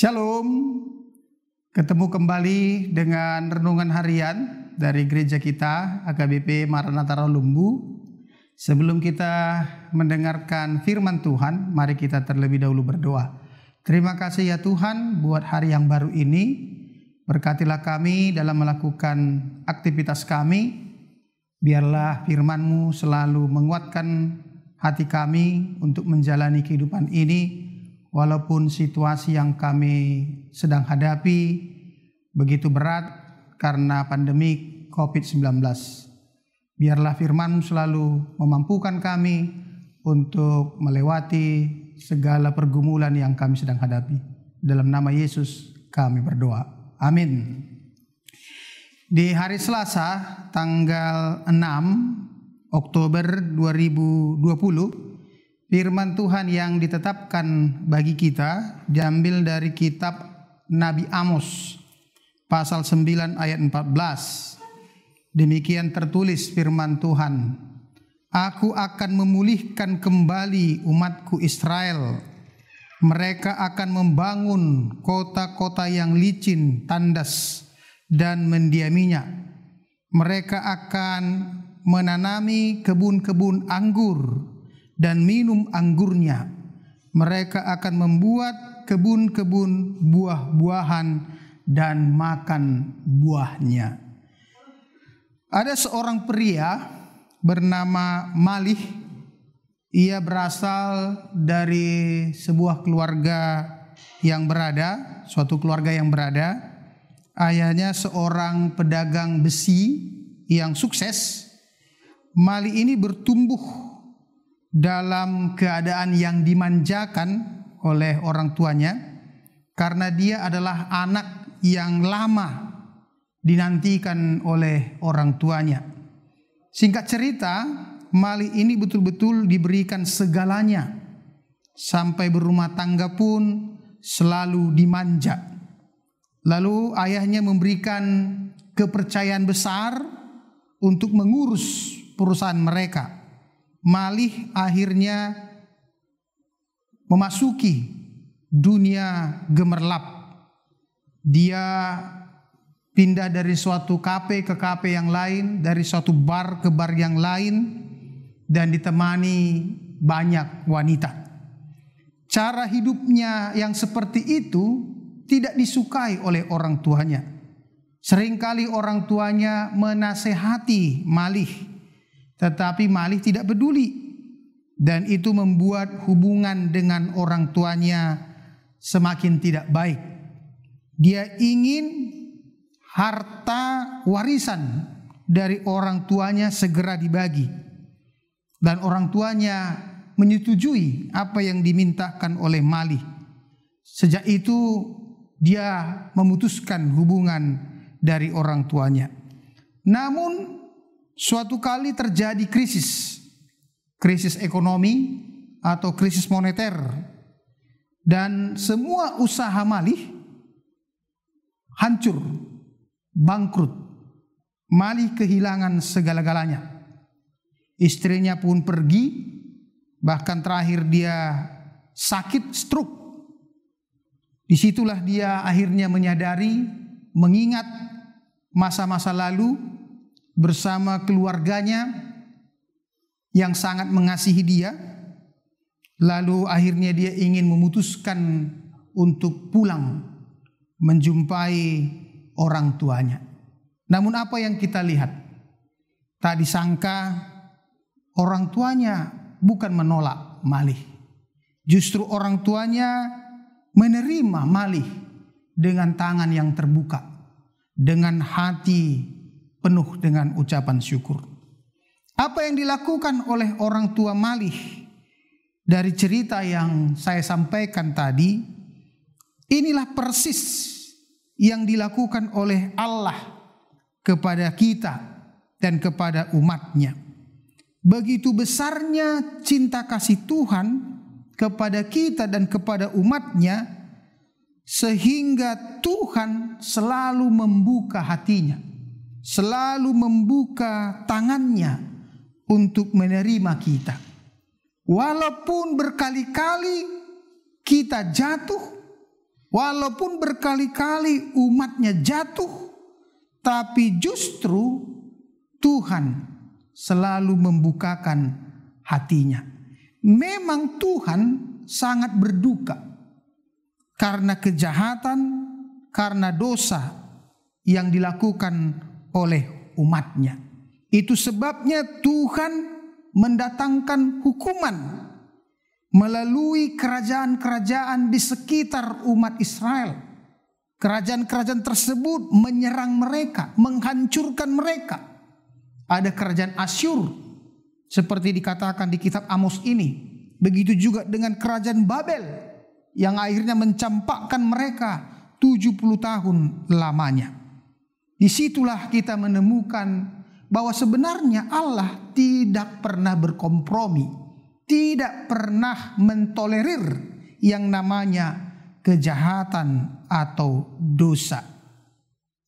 Shalom, ketemu kembali dengan renungan harian dari gereja kita AKBP Maranatha Rawalumbu. Sebelum kita mendengarkan firman Tuhan, mari kita terlebih dahulu berdoa. Terima kasih ya Tuhan buat hari yang baru ini. Berkatilah kami dalam melakukan aktivitas kami. Biarlah firman-Mu selalu menguatkan hati kami untuk menjalani kehidupan ini. Walaupun situasi yang kami sedang hadapi begitu berat karena pandemi COVID-19. Biarlah firman selalu memampukan kami untuk melewati segala pergumulan yang kami sedang hadapi. Dalam nama Yesus kami berdoa. Amin. Di hari Selasa tanggal 6 Oktober 2020, firman Tuhan yang ditetapkan bagi kita diambil dari kitab Nabi Amos pasal 9 ayat 14. Demikian tertulis firman Tuhan. Aku akan memulihkan kembali umatku Israel. Mereka akan membangun kota-kota yang licin, tandas dan mendiaminya. Mereka akan menanami kebun-kebun anggur dan minum anggurnya. Mereka akan membuat kebun-kebun buah-buahan dan makan buahnya. Ada seorang pria bernama Malih. Ia berasal dari sebuah keluarga yang berada, suatu keluarga yang berada. Ayahnya seorang pedagang besi yang sukses. Malih ini bertumbuh dalam keadaan yang dimanjakan oleh orang tuanya karena dia adalah anak yang lama dinantikan oleh orang tuanya. Singkat cerita, Malih ini betul-betul diberikan segalanya. Sampai berumah tangga pun selalu dimanja. Lalu ayahnya memberikan kepercayaan besar untuk mengurus perusahaan mereka. Malih akhirnya memasuki dunia gemerlap. Dia pindah dari suatu kafe ke kafe yang lain, dari suatu bar ke bar yang lain, dan ditemani banyak wanita. Cara hidupnya yang seperti itu tidak disukai oleh orang tuanya. Seringkali orang tuanya menasehati Malih, tetapi Malih tidak peduli, dan itu membuat hubungan dengan orang tuanya semakin tidak baik. Dia ingin harta warisan dari orang tuanya segera dibagi, dan orang tuanya menyetujui apa yang dimintakan oleh Malih. Sejak itu dia memutuskan hubungan dari orang tuanya. Namun suatu kali terjadi krisis ekonomi atau krisis moneter, dan semua usaha Malih hancur, bangkrut. Malih kehilangan segala-galanya. Istrinya pun pergi, bahkan terakhir dia sakit stroke. Disitulah dia akhirnya menyadari, mengingat masa-masa lalu bersama keluarganya yang sangat mengasihi dia. Lalu akhirnya dia ingin memutuskan untuk pulang menjumpai orang tuanya. Namun apa yang kita lihat? Tak disangka orang tuanya bukan menolak Malih. Justru orang tuanya menerima Malih dengan tangan yang terbuka, dengan hati penuh dengan ucapan syukur. Apa yang dilakukan oleh orang tua Malih dari cerita yang saya sampaikan tadi, inilah persis yang dilakukan oleh Allah kepada kita dan kepada umatnya. Begitu besarnya cinta kasih Tuhan kepada kita dan kepada umatnya, sehingga Tuhan selalu membuka hatinya, selalu membuka tangannya untuk menerima kita. Walaupun berkali-kali kita jatuh, Walaupun berkali-kali umatnya jatuh, tapi justru Tuhan selalu membukakan hatinya. Memang Tuhan sangat berduka karena kejahatan, karena dosa yang dilakukan oleh umatnya. Itu sebabnya Tuhan mendatangkan hukuman melalui kerajaan-kerajaan di sekitar umat Israel. Kerajaan-kerajaan tersebut menyerang mereka, menghancurkan mereka. Ada kerajaan Asyur, seperti dikatakan di kitab Amos ini. Begitu juga dengan kerajaan Babel, yang akhirnya mencampakkan mereka 70 tahun lamanya. Disitulah kita menemukan bahwa sebenarnya Allah tidak pernah berkompromi, tidak pernah mentolerir yang namanya kejahatan atau dosa.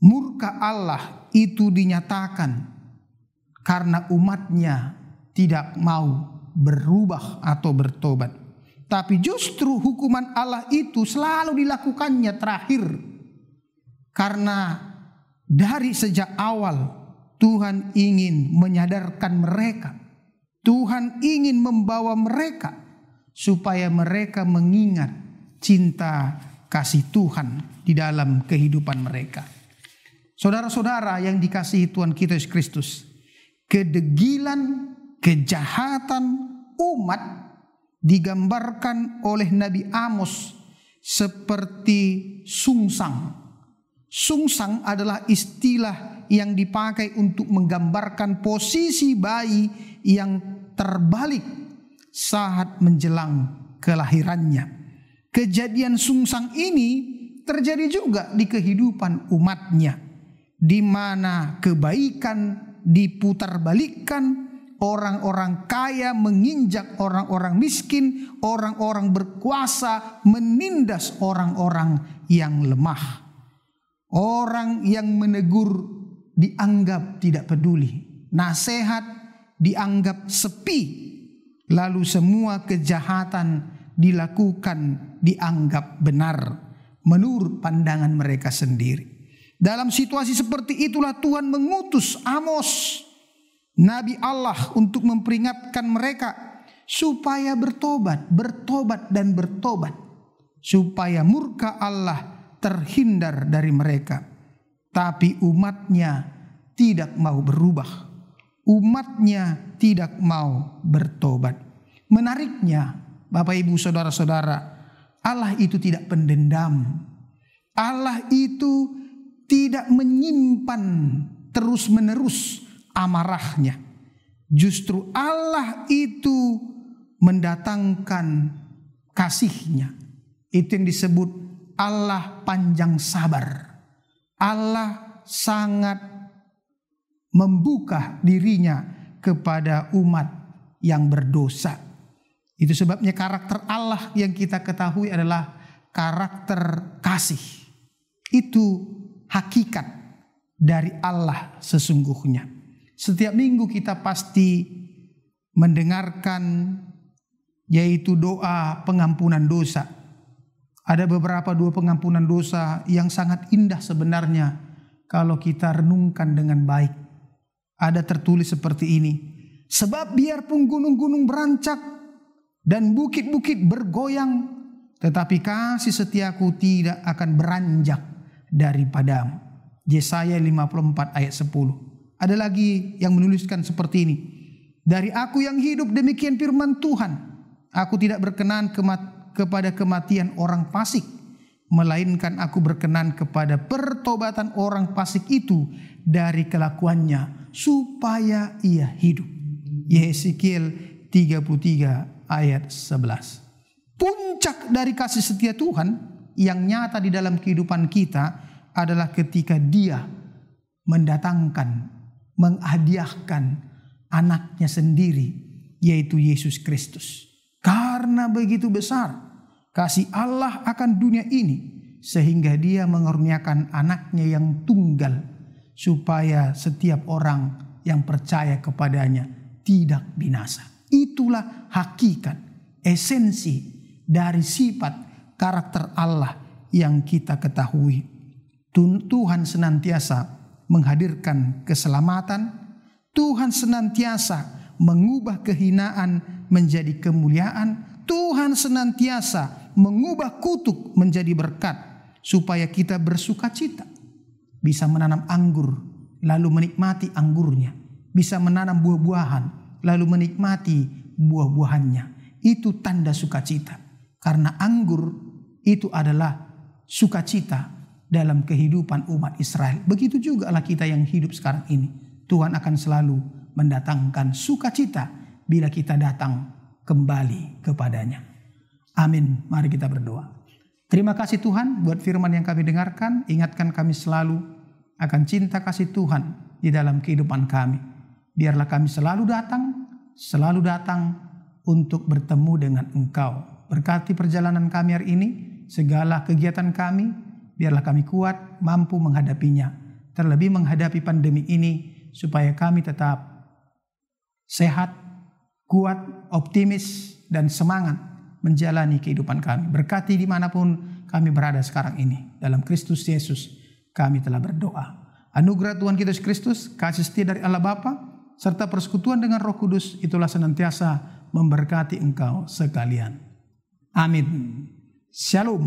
Murka Allah itu dinyatakan karena umatnya tidak mau berubah atau bertobat. Tapi justru hukuman Allah itu selalu dilakukannya terakhir. Karena dari sejak awal Tuhan ingin menyadarkan mereka. Tuhan ingin membawa mereka supaya mereka mengingat cinta kasih Tuhan di dalam kehidupan mereka. Saudara-saudara yang dikasihi Tuhan kita Yesus Kristus, kedegilan, kejahatan umat digambarkan oleh Nabi Amos seperti sungsang. Sungsang adalah istilah yang dipakai untuk menggambarkan posisi bayi yang terbalik saat menjelang kelahirannya. Kejadian sungsang ini terjadi juga di kehidupan umatnya, di mana kebaikan diputarbalikkan, orang-orang kaya menginjak orang-orang miskin, orang-orang berkuasa menindas orang-orang yang lemah. Orang yang menegur dianggap tidak peduli, nasihat dianggap sepi, lalu semua kejahatan dilakukan dianggap benar menurut pandangan mereka sendiri. Dalam situasi seperti itulah Tuhan mengutus Amos, Nabi Allah, untuk memperingatkan mereka supaya bertobat dan bertobat, supaya murka Allah terhindar dari mereka. Tapi umatnya tidak mau berubah. Umatnya tidak mau bertobat. Menariknya, Bapak Ibu Saudara-saudara, Allah itu tidak pendendam. Allah itu tidak menyimpan terus-menerus amarahnya. Justru Allah itu mendatangkan kasihnya. Itu yang disebut Allah panjang sabar. Allah sangat membuka dirinya kepada umat yang berdosa. Itu sebabnya karakter Allah yang kita ketahui adalah karakter kasih. Itu hakikat dari Allah sesungguhnya. Setiap minggu kita pasti mendengarkan yaitu doa pengampunan dosa. Ada beberapa doa pengampunan dosa yang sangat indah sebenarnya kalau kita renungkan dengan baik. Ada tertulis seperti ini: sebab biarpun gunung-gunung berancak dan bukit-bukit bergoyang, tetapi kasih setiaku tidak akan beranjak daripadamu. Yesaya 54 ayat 10. Ada lagi yang menuliskan seperti ini: dari aku yang hidup demikian firman Tuhan, aku tidak berkenan kepada kematian orang fasik, melainkan aku berkenan kepada pertobatan orang fasik itu dari kelakuannya, supaya ia hidup. Yeskiel 33 ayat 11. Puncak dari kasih setia Tuhan yang nyata di dalam kehidupan kita adalah ketika Dia mendatangkan, menghadiahkan anaknya sendiri, yaitu Yesus Kristus. Karena begitu besar kasih Allah akan dunia ini, sehingga Dia mengaruniakan anaknya yang tunggal, supaya setiap orang yang percaya kepadanya tidak binasa. Itulah hakikat, esensi dari sifat karakter Allah yang kita ketahui. Tuhan senantiasa menghadirkan keselamatan. Tuhan senantiasa mengubah kehinaan menjadi kemuliaan. Tuhan senantiasa mengubah kutuk menjadi berkat, supaya kita bersuka cita. Bisa menanam anggur lalu menikmati anggurnya, bisa menanam buah-buahan lalu menikmati buah-buahannya. Itu tanda sukacita, karena anggur itu adalah sukacita dalam kehidupan umat Israel. Begitu juga lah kita yang hidup sekarang ini. Tuhan akan selalu mendatangkan sukacita bila kita datang kembali kepadanya. Amin. Mari kita berdoa. Terima kasih Tuhan buat firman yang kami dengarkan. Ingatkan kami selalu akan cinta kasih Tuhan di dalam kehidupan kami. Biarlah kami selalu datang untuk bertemu dengan Engkau. Berkati perjalanan kami hari ini, segala kegiatan kami, biarlah kami kuat, mampu menghadapinya. Terlebih menghadapi pandemi ini, supaya kami tetap sehat, kuat, optimis, dan semangat menjalani kehidupan kami. Berkati dimanapun kami berada sekarang ini. Dalam Kristus Yesus kami telah berdoa. Anugerah Tuhan kita Yesus Kristus, kasih setia dari Allah Bapa, serta persekutuan dengan Roh Kudus, itulah senantiasa memberkati engkau sekalian. Amin. Shalom.